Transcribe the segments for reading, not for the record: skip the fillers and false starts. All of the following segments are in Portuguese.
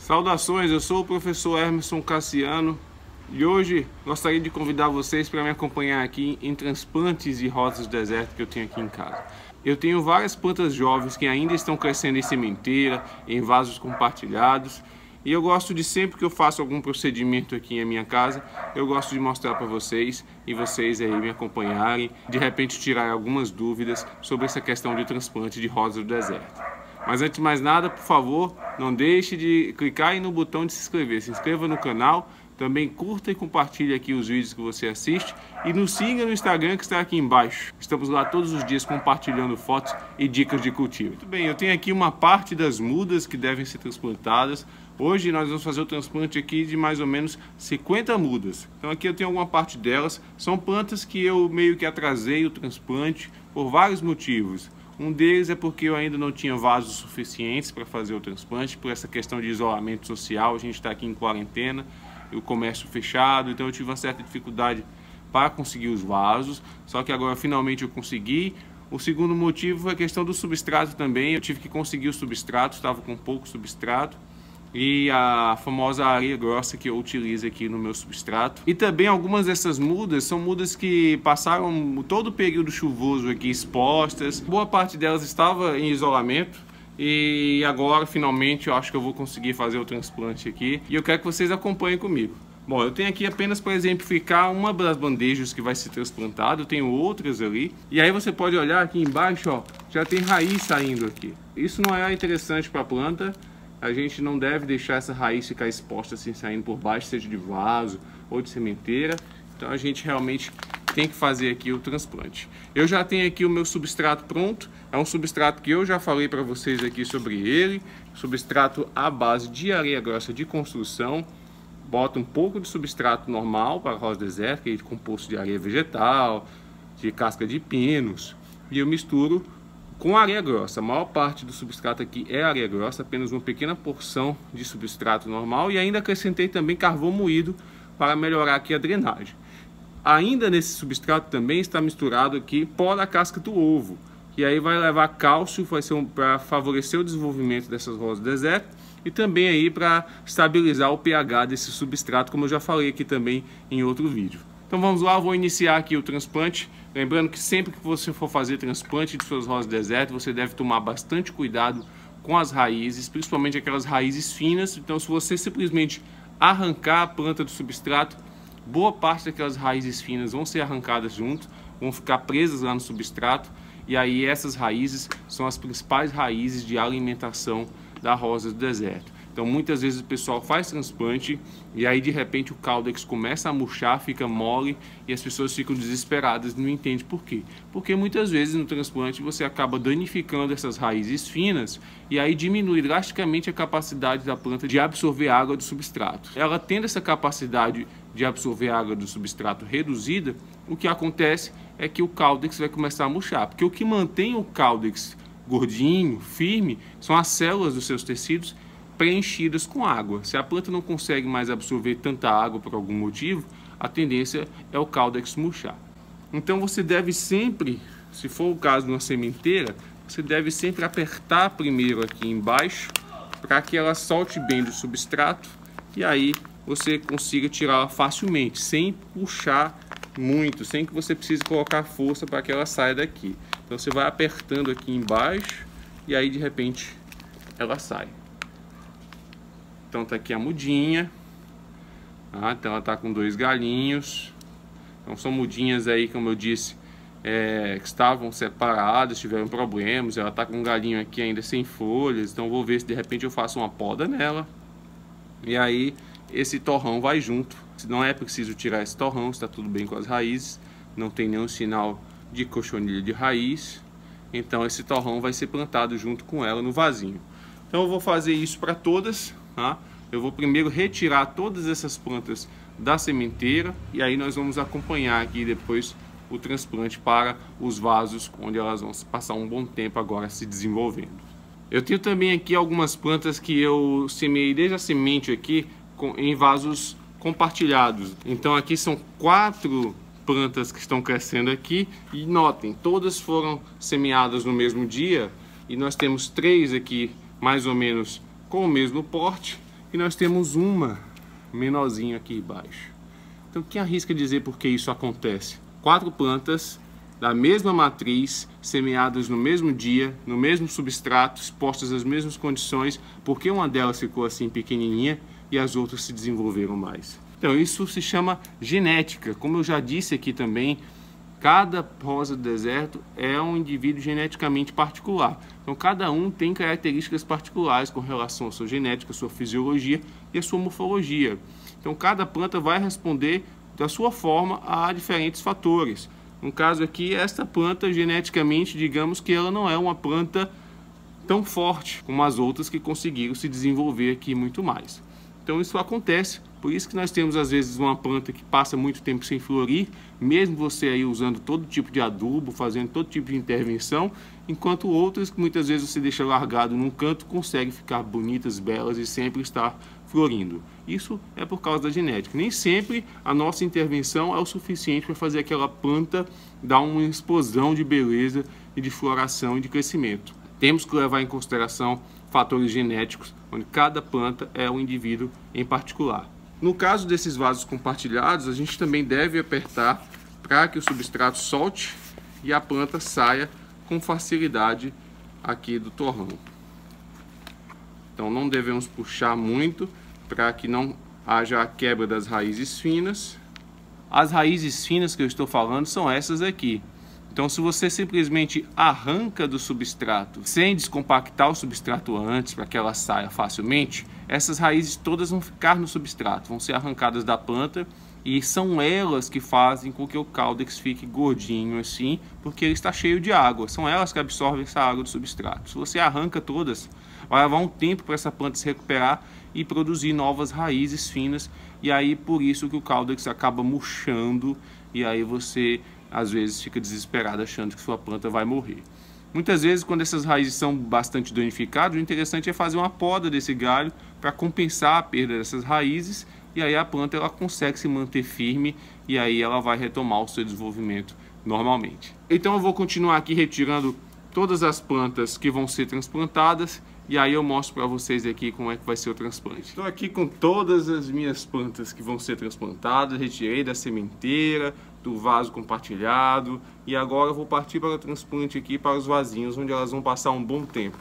Saudações, eu sou o professor Emerson Cassiano e hoje gostaria de convidar vocês para me acompanhar aqui em transplantes de rosas do deserto que eu tenho aqui em casa. Eu tenho várias plantas jovens que ainda estão crescendo em sementeira, em vasos compartilhados, e eu gosto de, sempre que eu faço algum procedimento aqui em minha casa, eu gosto de mostrar para vocês e vocês aí me acompanharem, de repente tirar algumas dúvidas sobre essa questão de transplante de rosas do deserto. Mas antes de mais nada, por favor, não deixe de clicar aí no botão de se inscrever. Se inscreva no canal, também curta e compartilhe aqui os vídeos que você assiste e nos siga no Instagram que está aqui embaixo. Estamos lá todos os dias compartilhando fotos e dicas de cultivo. Muito bem, eu tenho aqui uma parte das mudas que devem ser transplantadas. Hoje nós vamos fazer o transplante aqui de mais ou menos 50 mudas. Então aqui eu tenho alguma parte delas. São plantas que eu meio que atrasei o transplante por vários motivos. Um deles é porque eu ainda não tinha vasos suficientes para fazer o transplante, por essa questão de isolamento social. A gente está aqui em quarentena, o comércio fechado, então eu tive uma certa dificuldade para conseguir os vasos, só que agora finalmente eu consegui. O segundo motivo foi a questão do substrato também. Eu tive que conseguir o substrato, estava com pouco substrato, e a famosa areia grossa que eu utilizo aqui no meu substrato. E também algumas dessas mudas são mudas que passaram todo o período chuvoso aqui expostas. Boa parte delas estava em isolamento e agora finalmente eu acho que eu vou conseguir fazer o transplante aqui. E eu quero que vocês acompanhem comigo. Bom, eu tenho aqui apenas para exemplificar uma das bandejas que vai ser transplantada, eu tenho outras ali. E aí você pode olhar aqui embaixo, ó, já tem raiz saindo aqui. Isso não é interessante para a planta. A gente não deve deixar essa raiz ficar exposta assim, saindo por baixo, seja de vaso ou de sementeira. Então a gente realmente tem que fazer aqui o transplante. Eu já tenho aqui o meu substrato pronto. É um substrato que eu já falei para vocês aqui sobre ele. Substrato à base de areia grossa de construção. Bota um pouco de substrato normal para a rosa do deserto, que é composto de areia vegetal, de casca de pinos. E eu misturo com areia grossa. A maior parte do substrato aqui é areia grossa, apenas uma pequena porção de substrato normal, e ainda acrescentei também carvão moído para melhorar aqui a drenagem. Ainda nesse substrato também está misturado aqui pó da casca do ovo, que aí vai levar cálcio, vai ser para favorecer o desenvolvimento dessas rosas do deserto e também aí para estabilizar o pH desse substrato, como eu já falei aqui também em outro vídeo. Então vamos lá, eu vou iniciar aqui o transplante. Lembrando que sempre que você for fazer transplante de suas rosas do deserto, você deve tomar bastante cuidado com as raízes, principalmente aquelas raízes finas. Então se você simplesmente arrancar a planta do substrato, boa parte daquelas raízes finas vão ser arrancadas junto, vão ficar presas lá no substrato, e aí essas raízes são as principais raízes de alimentação da rosa do deserto. Então muitas vezes o pessoal faz transplante e aí de repente o caudex começa a murchar, fica mole e as pessoas ficam desesperadas e não entendem por quê. Porque muitas vezes no transplante você acaba danificando essas raízes finas e aí diminui drasticamente a capacidade da planta de absorver água do substrato. Ela tendo essa capacidade de absorver água do substrato reduzida, o que acontece é que o caudex vai começar a murchar, porque o que mantém o caudex gordinho, firme, são as células dos seus tecidos preenchidas com água. Se a planta não consegue mais absorver tanta água por algum motivo, a tendência é o caudex murchar. Então você deve sempre, se for o caso de uma sementeira, você deve sempre apertar primeiro aqui embaixo para que ela solte bem do substrato e aí você consiga tirá-la facilmente, sem puxar muito, sem que você precise colocar força para que ela saia daqui. Então você vai apertando aqui embaixo e aí de repente ela sai. Então tá aqui a mudinha, tá? Então ela tá com 2 galinhos. Então são mudinhas aí, como eu disse, que estavam separadas, tiveram problemas. Ela tá com um galinho aqui ainda sem folhas, então vou ver se de repente eu faço uma poda nela. E aí esse torrão vai junto. Não é preciso tirar esse torrão, está tudo bem com as raízes, não tem nenhum sinal de cochonilha de raiz. Então esse torrão vai ser plantado junto com ela no vasinho. Então eu vou fazer isso para todas. Tá? Eu vou primeiro retirar todas essas plantas da sementeira e aí nós vamos acompanhar aqui depois o transplante para os vasos onde elas vão passar um bom tempo agora se desenvolvendo. Eu tenho também aqui algumas plantas que eu semeei desde a semente aqui em vasos compartilhados. Então aqui são 4 plantas que estão crescendo aqui e notem, todas foram semeadas no mesmo dia e nós temos 3 aqui mais ou menos com o mesmo porte e nós temos uma menorzinha aqui embaixo. Então quem arrisca dizer por que isso acontece? 4 plantas da mesma matriz, semeadas no mesmo dia, no mesmo substrato, expostas às mesmas condições, porque uma delas ficou assim pequenininha e as outras se desenvolveram mais. Então isso se chama genética. Como eu já disse aqui também, cada rosa do deserto é um indivíduo geneticamente particular. Então cada um tem características particulares com relação à sua genética, à sua fisiologia e à sua morfologia. Então cada planta vai responder da sua forma a diferentes fatores. No caso aqui, esta planta geneticamente, digamos que ela não é uma planta tão forte como as outras que conseguiram se desenvolver aqui muito mais. Então isso acontece, por isso que nós temos às vezes uma planta que passa muito tempo sem florir, mesmo você aí usando todo tipo de adubo, fazendo todo tipo de intervenção, enquanto outras que muitas vezes você deixa largado num canto, conseguem ficar bonitas, belas e sempre estar florindo. Isso é por causa da genética. Nem sempre a nossa intervenção é o suficiente para fazer aquela planta dar uma explosão de beleza e de floração e de crescimento. Temos que levar em consideração fatores genéticos, onde cada planta é um indivíduo em particular. No caso desses vasos compartilhados, a gente também deve apertar para que o substrato solte e a planta saia com facilidade aqui do torrão. Então não devemos puxar muito para que não haja a quebra das raízes finas. As raízes finas que eu estou falando são essas aqui. Então se você simplesmente arranca do substrato sem descompactar o substrato antes para que ela saia facilmente, essas raízes todas vão ficar no substrato, vão ser arrancadas da planta e são elas que fazem com que o caudex fique gordinho assim, porque ele está cheio de água. São elas que absorvem essa água do substrato. Se você arranca todas, vai levar um tempo para essa planta se recuperar e produzir novas raízes finas, e aí por isso que o caudex acaba murchando, e aí você às vezes fica desesperado achando que sua planta vai morrer. Muitas vezes, quando essas raízes são bastante danificadas, o interessante é fazer uma poda desse galho para compensar a perda dessas raízes, e aí a planta ela consegue se manter firme, e aí ela vai retomar o seu desenvolvimento normalmente. Então eu vou continuar aqui retirando todas as plantas que vão ser transplantadas, e aí eu mostro para vocês aqui como é que vai ser o transplante. Estou aqui com todas as minhas plantas que vão ser transplantadas, retirei da sementeira, do vaso compartilhado, e agora eu vou partir para o transplante aqui para os vasinhos, onde elas vão passar um bom tempo.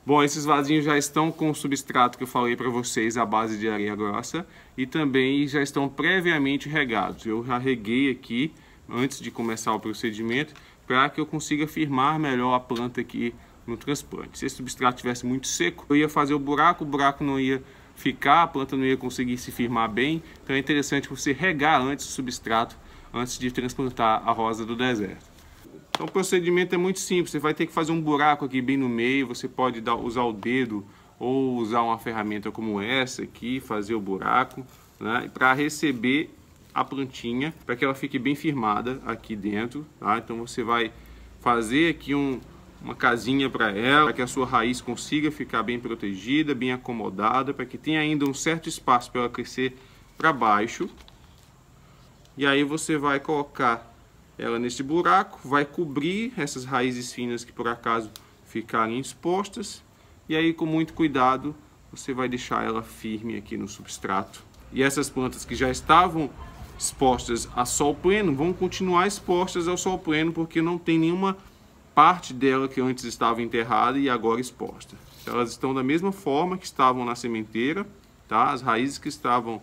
Bom, esses vasinhos já estão com o substrato que eu falei para vocês, à base de areia grossa, e também já estão previamente regados. Eu já reguei aqui antes de começar o procedimento, para que eu consiga firmar melhor a planta aqui no transplante. Se esse substrato estivesse muito seco, eu ia fazer o buraco não ia ficar, a planta não ia conseguir se firmar bem. Então é interessante você regar antes o substrato, antes de transplantar a rosa do deserto. Então o procedimento é muito simples, você vai ter que fazer um buraco aqui bem no meio, você pode usar o dedo ou usar uma ferramenta como essa aqui, fazer o buraco, né, para receber a plantinha, para que ela fique bem firmada aqui dentro, tá? Então você vai fazer aqui uma casinha para ela, para que a sua raiz consiga ficar bem protegida, bem acomodada, para que tenha ainda um certo espaço para ela crescer para baixo. E aí você vai colocar ela nesse buraco, vai cobrir essas raízes finas que por acaso ficarem expostas, e aí com muito cuidado você vai deixar ela firme aqui no substrato. E essas plantas que já estavam expostas a sol pleno vão continuar expostas ao sol pleno, porque não tem nenhuma parte dela que antes estava enterrada e agora exposta. Elas estão da mesma forma que estavam na sementeira, tá? As raízes que estavam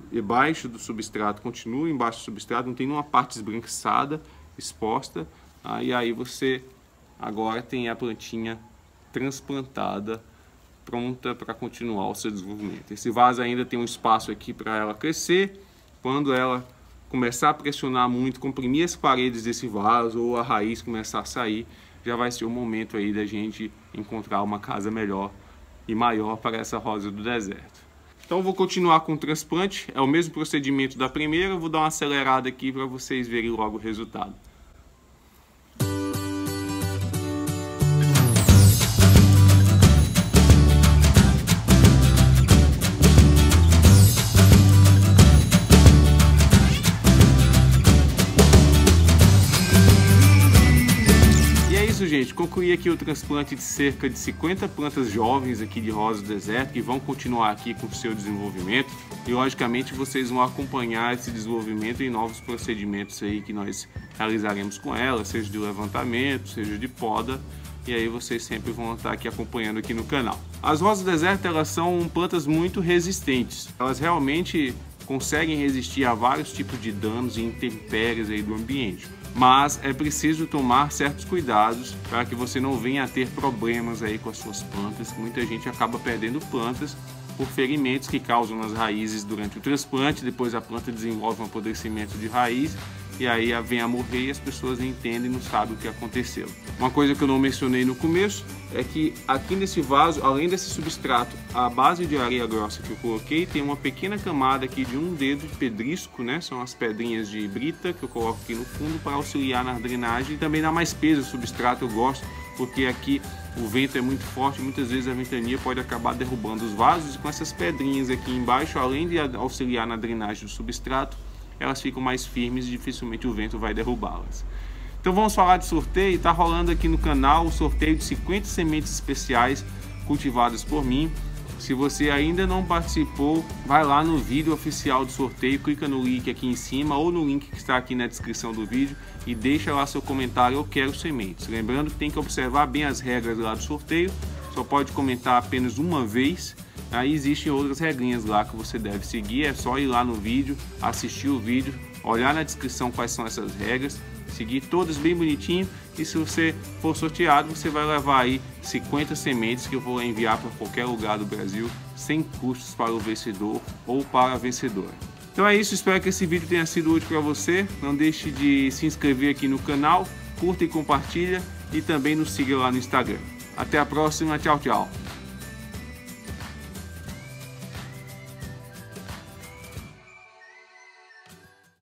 debaixo do substrato continuam embaixo do substrato, não tem nenhuma parte esbranquiçada, exposta, tá? E aí você agora tem a plantinha transplantada, pronta para continuar o seu desenvolvimento. Esse vaso ainda tem um espaço aqui para ela crescer. Quando ela começar a pressionar muito, comprimir as paredes desse vaso ou a raiz começar a sair, já vai ser o momento aí da gente encontrar uma casa melhor e maior para essa rosa do deserto. Então eu vou continuar com o transplante, é o mesmo procedimento da primeira, eu vou dar uma acelerada aqui para vocês verem logo o resultado. gente, concluí aqui o transplante de cerca de 50 plantas jovens aqui de rosas do deserto que vão continuar aqui com o seu desenvolvimento e logicamente vocês vão acompanhar esse desenvolvimento em novos procedimentos aí que nós realizaremos com elas, seja de levantamento, seja de poda, e aí vocês sempre vão estar aqui acompanhando aqui no canal. As rosas do deserto, elas são plantas muito resistentes, elas realmente conseguem resistir a vários tipos de danos e intempéries aí do ambiente. Mas é preciso tomar certos cuidados para que você não venha a ter problemas aí com as suas plantas. Muita gente acaba perdendo plantas por ferimentos que causam nas raízes durante o transplante, depois a planta desenvolve um apodrecimento de raiz e aí vem a morrer e as pessoas entendem e não sabem o que aconteceu. Uma coisa que eu não mencionei no começo é que aqui nesse vaso, além desse substrato, a base de areia grossa que eu coloquei tem uma pequena camada aqui de um dedo de pedrisco, né? São as pedrinhas de brita que eu coloco aqui no fundo para auxiliar na drenagem e também dá mais peso ao substrato. Eu gosto porque aqui o vento é muito forte, muitas vezes a ventania pode acabar derrubando os vasos e com essas pedrinhas aqui embaixo, além de auxiliar na drenagem do substrato, elas ficam mais firmes e dificilmente o vento vai derrubá-las. Então vamos falar de sorteio. Está rolando aqui no canal o sorteio de 50 sementes especiais cultivadas por mim. Se você ainda não participou, vai lá no vídeo oficial do sorteio, clica no link aqui em cima ou no link que está aqui na descrição do vídeo e deixa lá seu comentário: eu quero sementes. Lembrando que tem que observar bem as regras lá do sorteio, só pode comentar apenas uma vez. Aí existem outras regrinhas lá que você deve seguir, é só ir lá no vídeo, assistir o vídeo, olhar na descrição quais são essas regras, seguir todas bem bonitinho, e se você for sorteado, você vai levar aí 50 sementes que eu vou enviar para qualquer lugar do Brasil, sem custos para o vencedor ou para a vencedora. Então é isso, espero que esse vídeo tenha sido útil para você. Não deixe de se inscrever aqui no canal, curta e compartilha, e também nos siga lá no Instagram. Até a próxima, tchau, tchau!